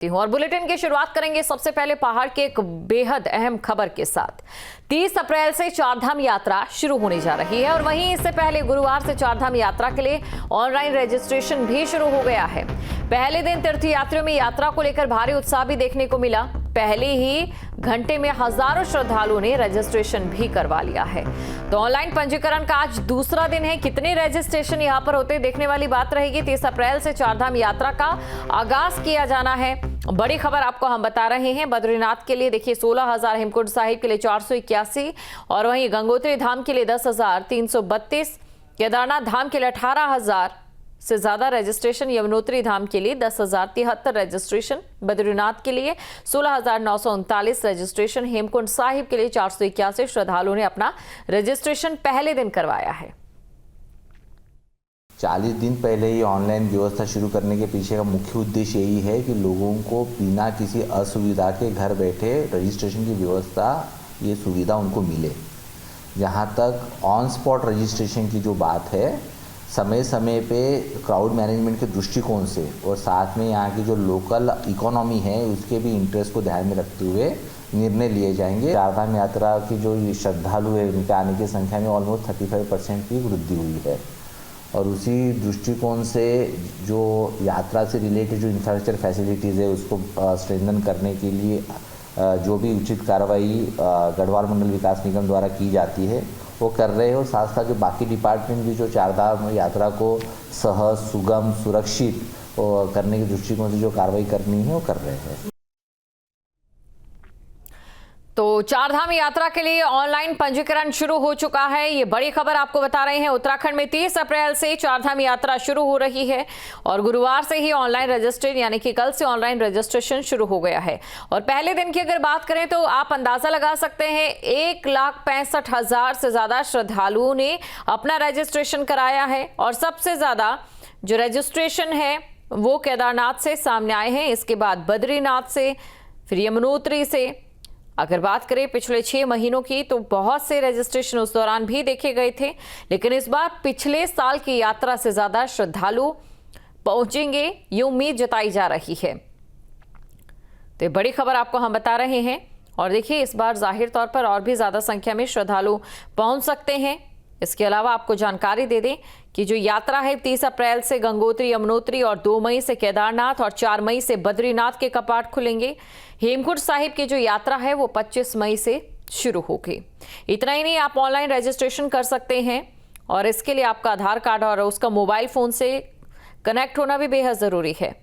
और बुलेटिन की शुरुआत करेंगे सबसे पहले पहाड़ के एक बेहद अहम खबर के साथ। 30 अप्रैल से चारधाम यात्रा शुरू होने जा रही है और वहीं इससे पहले गुरुवार से चारधाम यात्रा के लिए ऑनलाइन रजिस्ट्रेशन भी शुरू हो गया है। पहले दिन तीर्थयात्रियों में यात्रा को लेकर भारी उत्साह भी देखने को मिला। पहले ही घंटे में हजारों श्रद्धालुओं ने रजिस्ट्रेशन भी करवा लिया है। तो ऑनलाइन पंजीकरण का आज दूसरा दिन है। कितने रजिस्ट्रेशन यहां पर होते देखने वाली बात रहेगी। 30 अप्रैल से चारधाम यात्रा का आगाज किया जाना है। बड़ी खबर आपको हम बता रहे हैं। बद्रीनाथ के लिए देखिए 16,000, हेमकुंड साहिब के लिए 481 और वहीं गंगोत्री धाम के लिए 10,332, केदारनाथ धाम के लिए 18,000 से ज्यादा रजिस्ट्रेशन, यमुनोत्री धाम के लिए 10,073 रजिस्ट्रेशन, बद्रीनाथ के लिए 16,939 रजिस्ट्रेशन, हेमकुंड साहिब के लिए 481 श्रद्धालुओं ने अपना रजिस्ट्रेशन पहले दिन करवाया है। 40 दिन पहले ही ऑनलाइन व्यवस्था शुरू करने के पीछे का मुख्य उद्देश्य यही है कि लोगों को बिना किसी असुविधा के घर बैठे रजिस्ट्रेशन की व्यवस्था, ये सुविधा उनको मिले। जहाँ तक ऑन स्पॉट रजिस्ट्रेशन की जो बात है, समय समय पे क्राउड मैनेजमेंट के दृष्टिकोण से और साथ में यहाँ की जो लोकल इकोनॉमी है उसके भी इंटरेस्ट को ध्यान में रखते हुए निर्णय लिए जाएंगे। चारधाम यात्रा की जो श्रद्धालु है उनके आने की संख्या में ऑलमोस्ट 35% की वृद्धि हुई है और उसी दृष्टिकोण से जो यात्रा से रिलेटेड जो इंफ्रास्ट्रक्चर फैसिलिटीज़ है उसको स्ट्रेंथन करने के लिए जो भी उचित कार्रवाई गढ़वाल मंडल विकास निगम द्वारा की जाती है वो कर रहे हैं और साथ साथ जो बाकी डिपार्टमेंट भी जो चारधाम यात्रा को सहज, सुगम, सुरक्षित करने के दृष्टिकोण से जो कार्रवाई करनी है वो कर रहे हैं। तो चारधाम यात्रा के लिए ऑनलाइन पंजीकरण शुरू हो चुका है। ये बड़ी खबर आपको बता रहे हैं। उत्तराखंड में 30 अप्रैल से चारधाम यात्रा शुरू हो रही है और गुरुवार से ही ऑनलाइन रजिस्ट्रेशन यानी कि कल से ऑनलाइन रजिस्ट्रेशन शुरू हो गया है। और पहले दिन की अगर बात करें तो आप अंदाजा लगा सकते हैं 1,65,000 से ज्यादा श्रद्धालुओं ने अपना रजिस्ट्रेशन कराया है और सबसे ज्यादा जो रजिस्ट्रेशन है वो केदारनाथ से सामने आए हैं। इसके बाद बद्रीनाथ से, फिर यमुनोत्री से। अगर बात करें पिछले 6 महीनों की तो बहुत से रजिस्ट्रेशन उस दौरान भी देखे गए थे, लेकिन इस बार पिछले साल की यात्रा से ज्यादा श्रद्धालु पहुंचेंगे ये उम्मीद जताई जा रही है। तो बड़ी खबर आपको हम बता रहे हैं और देखिए इस बार जाहिर तौर पर और भी ज्यादा संख्या में श्रद्धालु पहुंच सकते हैं। इसके अलावा आपको जानकारी दे दें कि जो यात्रा है 30 अप्रैल से गंगोत्री, यमुनोत्री और 2 मई से केदारनाथ और 4 मई से बद्रीनाथ के कपाट खुलेंगे। हेमकुंड साहिब की जो यात्रा है वो 25 मई से शुरू होगी। इतना ही नहीं, आप ऑनलाइन रजिस्ट्रेशन कर सकते हैं और इसके लिए आपका आधार कार्ड और उसका मोबाइल फोन से कनेक्ट होना भी बेहद जरूरी है।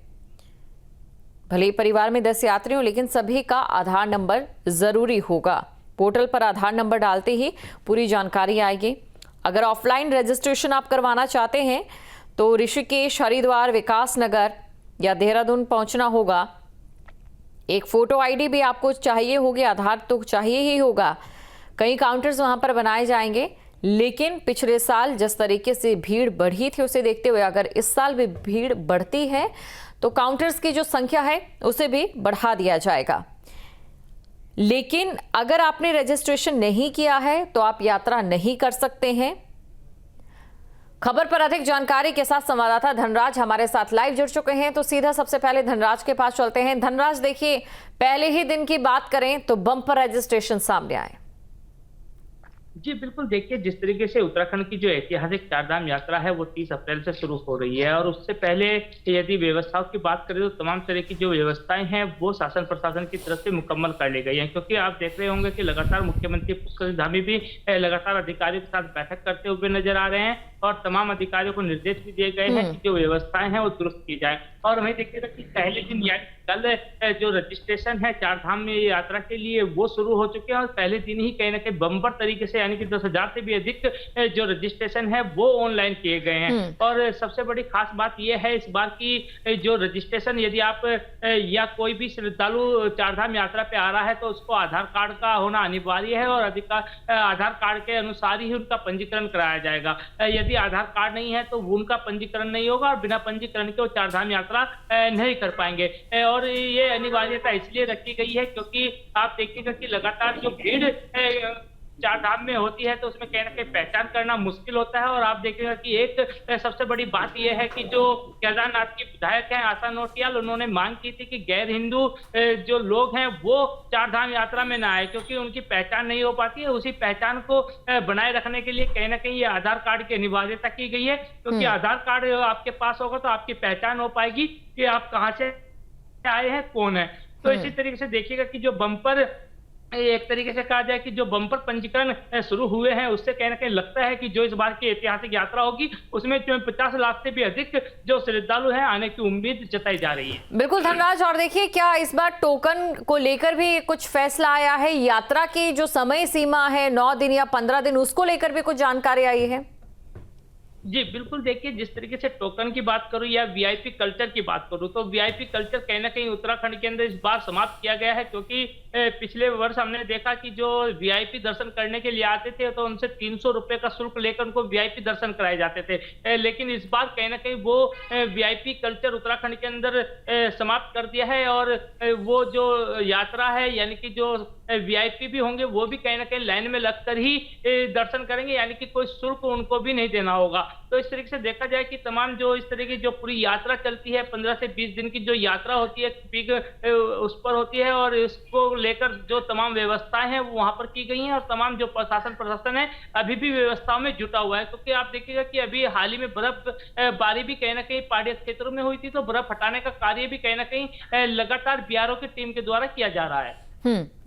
भले ही परिवार में 10 यात्री हो लेकिन सभी का आधार नंबर जरूरी होगा। पोर्टल पर आधार नंबर डालते ही पूरी जानकारी आएगी। अगर ऑफलाइन रजिस्ट्रेशन आप करवाना चाहते हैं तो ऋषिकेश, हरिद्वार, विकास नगर या देहरादून पहुंचना होगा। एक फोटो आईडी भी आपको चाहिए होगी, आधार तो चाहिए ही होगा। कई काउंटर्स वहां पर बनाए जाएंगे, लेकिन पिछले साल जिस तरीके से भीड़ बढ़ी थी उसे देखते हुए अगर इस साल भी भीड़ बढ़ती है तो काउंटर्स की जो संख्या है उसे भी बढ़ा दिया जाएगा। लेकिन अगर आपने रजिस्ट्रेशन नहीं किया है तो आप यात्रा नहीं कर सकते हैं। खबर पर अधिक जानकारी के साथ संवाददाता धनराज हमारे साथ लाइव जुड़ चुके हैं, तो सीधा सबसे पहले धनराज के पास चलते हैं। धनराज, देखिए पहले ही दिन की बात करें तो बम्पर रजिस्ट्रेशन सामने आए। जी बिल्कुल, देखिए जिस तरीके से उत्तराखंड की जो ऐतिहासिक चारधाम यात्रा है वो 30 अप्रैल से शुरू हो रही है और उससे पहले यदि व्यवस्थाओं की बात करें तो तमाम तरह की जो व्यवस्थाएं हैं वो शासन प्रशासन की तरफ से मुकम्मल कर ली गई हैं, क्योंकि आप देख रहे होंगे कि लगातार मुख्यमंत्री पुष्कर धामी भी लगातार अधिकारियों के साथ बैठक करते हुए नजर आ रहे हैं और तमाम अधिकारियों को निर्देश भी दिए गए हैं कि जो व्यवस्थाएं हैं वो दुरुस्त की जाए। और वहीं देखिएगा कि पहले दिन यानी कल जो रजिस्ट्रेशन है चारधाम में यात्रा के लिए वो शुरू हो चुके हैं और पहले दिन ही कहीं ना कहीं बम्पर तरीके से यानी कि 10,000 से भी अधिक जो रजिस्ट्रेशन है वो ऑनलाइन किए गए हैं। और सबसे बड़ी खास बात यह है इस बार की जो रजिस्ट्रेशन, यदि आप या कोई भी श्रद्धालु चारधाम यात्रा पे आ रहा है तो उसको आधार कार्ड का होना अनिवार्य है और आधार कार्ड के अनुसार ही उनका पंजीकरण कराया जाएगा। यदि आधार कार्ड नहीं है तो उनका पंजीकरण नहीं होगा और बिना पंजीकरण के वो चारधाम यात्रा नहीं कर पाएंगे। और ये अनिवार्यता इसलिए रखी गई है क्योंकि आप देखिएगा कि लगातार जो भीड़ चार धाम में होती है तो उसमें कहीं ना कहीं पहचान करना मुश्किल होता है। और आप देखेंगे कि एक सबसे बड़ी बात यह है कि जो केदारनाथ की विधायक हैं आशा नोटियाल, उन्होंने मांग की थी कि गैर हिंदू जो लोग हैं वो चार धाम यात्रा में ना आए, क्योंकि उनकी पहचान नहीं हो पाती है। उसी पहचान को बनाए रखने के लिए कहीं ना कहीं ये आधार कार्ड की अनिवार्यता की गई है, क्योंकि आधार कार्ड आपके पास होगा तो आपकी पहचान हो पाएगी कि आप कहाँ से आए हैं, कौन है। तो इसी तरीके से देखिएगा कि जो बम्पर, एक तरीके से कहा जाए कि जो बम्पर पंजीकरण शुरू हुए हैं उससे कहीं ना कहीं लगता है कि जो इस बार की ऐतिहासिक यात्रा होगी उसमें 50 लाख से भी अधिक जो श्रद्धालु हैं आने की उम्मीद जताई जा रही है। बिल्कुल धनराज, और देखिए क्या इस बार टोकन को लेकर भी कुछ फैसला आया है? यात्रा की जो समय सीमा है 9 दिन या 15 दिन, उसको लेकर भी कुछ जानकारी आई है? जी बिल्कुल, देखिए जिस तरीके से टोकन की बात करूं या वीआईपी कल्चर की बात करूं तो वीआईपी कल्चर कहीं ना कहीं उत्तराखंड के अंदर इस बार समाप्त किया गया है, क्योंकि पिछले वर्ष हमने देखा कि जो वीआईपी दर्शन करने के लिए आते थे तो उनसे 300 रुपए का शुल्क लेकर उनको वीआईपी दर्शन कराए जाते थे, लेकिन इस बार कहीं ना कहीं वो वीआईपी कल्चर उत्तराखंड के अंदर समाप्त कर दिया है। और वो जो यात्रा है यानी कि जो वीआईपी भी होंगे वो भी कहीं ना कहीं लाइन में लगकर ही दर्शन करेंगे, यानी कि कोई शुल्क उनको भी नहीं देना होगा। तो इस तरीके से देखा जाए कि तमाम जो इस तरह की जो पूरी यात्रा चलती है 15 से 20 दिन की जो यात्रा होती है पीक उस पर होती है, और इसको लेकर जो तमाम व्यवस्थाएं हैं वो वहां पर की गई हैं, और तमाम जो प्रशासन है अभी भी व्यवस्थाओं में जुटा हुआ है। क्योंकि आप देखिएगा कि अभी हाल ही में बर्फ बारी भी कहीं ना कहीं पहाड़ी क्षेत्रों में हुई थी, तो बर्फ हटाने का कार्य भी कहीं ना कहीं लगातार बीआरओ की टीम के द्वारा किया जा रहा है।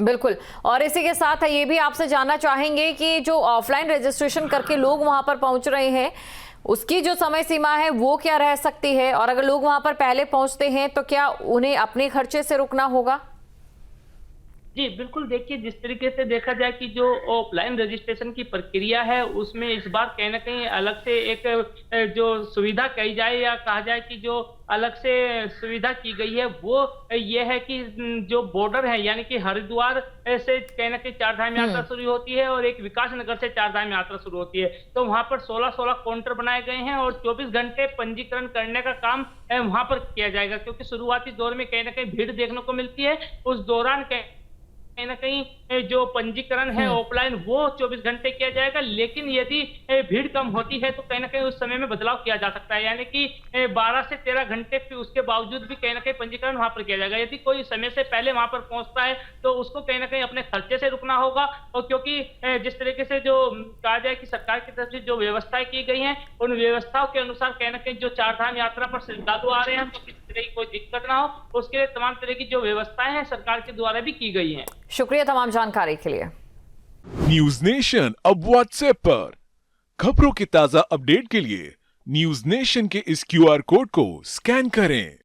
बिल्कुल। और इसी के साथ ये भी आपसे जानना चाहेंगे कि जो ऑफलाइन रजिस्ट्रेशन करके लोग वहां पर पहुंच रहे हैं उसकी जो समय सीमा है वो क्या रह सकती है, और अगर लोग वहां पर पहले पहुंचते हैं तो क्या उन्हें अपने खर्चे से रुकना होगा? जी बिल्कुल, देखिए जिस तरीके से देखा जाए कि जो ऑफलाइन रजिस्ट्रेशन की प्रक्रिया है उसमें इस बार कहीं ना कहीं अलग से एक जो सुविधा कही जाए या कहा जाए कि जो अलग से सुविधा की गई है वो ये है कि जो बॉर्डर है यानी कि हरिद्वार से कहीं ना कहीं चार धाम यात्रा शुरू होती है और एक विकास नगर से चार धाम यात्रा शुरू होती है। तो वहां पर 16 काउंटर बनाए गए हैं और 24 घंटे पंजीकरण करने का काम वहां पर किया जाएगा, क्योंकि शुरुआती दौर में कहीं ना कहीं भीड़ देखने को मिलती है। उस दौरान कहीं ना कहीं जो पंजीकरण है ऑफलाइन वो 24 घंटे किया जाएगा, लेकिन यदि भीड़ कम होती है तो कहीं ना कहीं उस समय में बदलाव किया जा सकता है, यानी कि 12 से 13 घंटे उसके बावजूद भी कहीं ना कहीं पंजीकरण वहां पर किया जाएगा। यदि कोई समय से पहले वहां पर पहुंचता है तो उसको कहीं ना कहीं अपने खर्चे से रुकना होगा, और क्योंकि जिस तरीके से जो कहा जाए कि सरकार की तरफ से जो व्यवस्थाएं की गई हैं उन व्यवस्थाओं के अनुसार कहीं ना कहीं जो चार धाम यात्रा पर श्रद्धालु आ रहे हैं तो किसी तरह की कोई दिक्कत ना हो उसके लिए तमाम तरह की जो व्यवस्थाएं हैं सरकार के द्वारा भी की गई हैं। शुक्रिया तमाम जानकारी के लिए। न्यूज नेशन अब व्हाट्सएप पर खबरों के ताजा अपडेट के लिए न्यूज नेशन के इस QR कोड को स्कैन करें।